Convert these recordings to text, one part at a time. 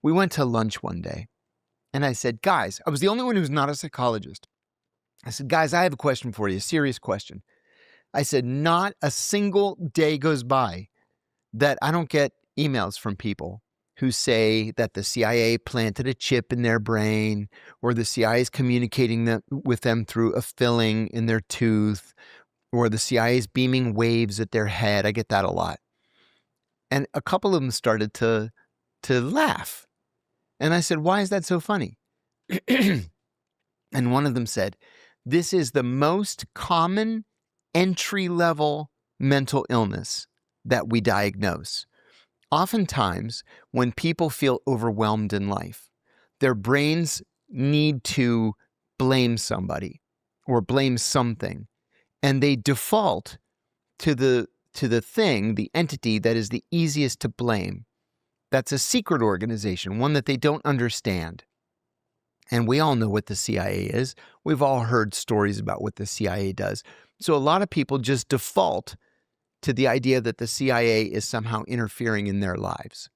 we went to lunch one day, and I said, guys, I was the only one who's not a psychologist. I said, guys, I have a question for you, a serious question. I said, not a single day goes by that I don't get emails from people who say that the CIA planted a chip in their brain, or the CIA is communicating with them through a filling in their tooth, or the CIA is beaming waves at their head. I get that a lot. And a couple of them started to laugh. And I said, why is that so funny? And one of them said, this is the most common entry-level mental illness that we diagnose. Oftentimes, when people feel overwhelmed in life, their brains need to blame somebody or blame something, and they default to the thing, the entity that is the easiest to blame. That's a secret organization, one that they don't understand. And we all know what the CIA is. We've all heard stories about what the CIA does. So a lot of people just default to the idea that the CIA is somehow interfering in their lives.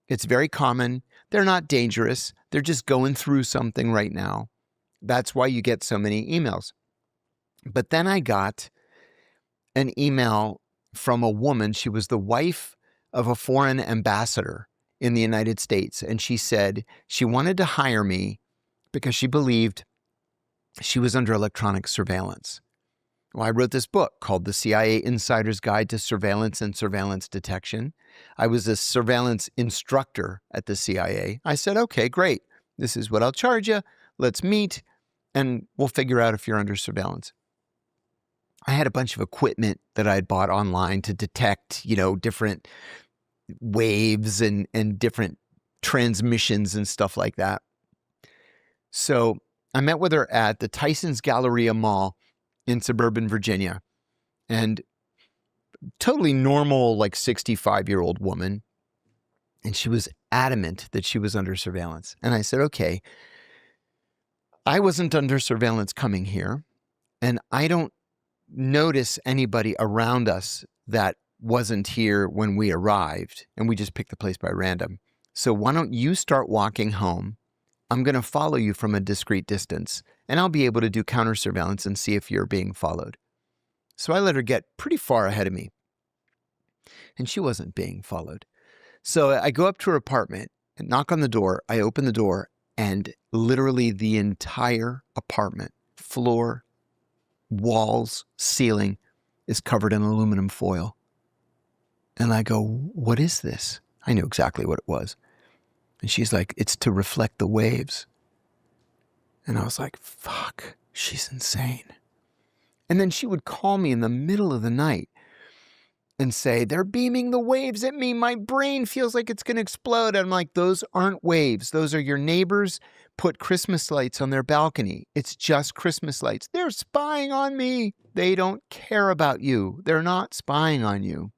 It's very common. They're not dangerous. They're just going through something right now. That's why you get so many emails. But then I got an email from a woman. She was the wife of a foreign ambassador in the United States. And she said she wanted to hire me because she believed she was under electronic surveillance. Well, I wrote this book called The CIA Insider's Guide to Surveillance and Surveillance Detection. I was a surveillance instructor at the CIA. I said, okay, great. This is what I'll charge you. Let's meet and we'll figure out if you're under surveillance. I had a bunch of equipment that I had bought online to detect, different waves and different transmissions and stuff like that. So I met with her at the Tyson's Galleria Mall in suburban Virginia, and totally normal, like 65-year-old woman. And she was adamant that she was under surveillance. And I said, okay, I wasn't under surveillance coming here, and I don't notice anybody around us that wasn't here when we arrived, and we just picked the place by random. So why don't you start walking home? I'm going to follow you from a discreet distance, and I'll be able to do counter surveillance and see if you're being followed. So I let her get pretty far ahead of me, and she wasn't being followed. So I go up to her apartment and knock on the door. I open the door, and literally the entire apartment, floor, walls, ceiling, is covered in aluminum foil. And I go, what is this? I knew exactly what it was. And she's like, it's to reflect the waves. And I was like, fuck, she's insane. And then she would call me in the middle of the night and say, they're beaming the waves at me. My brain feels like it's going to explode. And I'm like, those aren't waves. Those are your neighbors put Christmas lights on their balcony. It's just Christmas lights. They're spying on me. They don't care about you. They're not spying on you.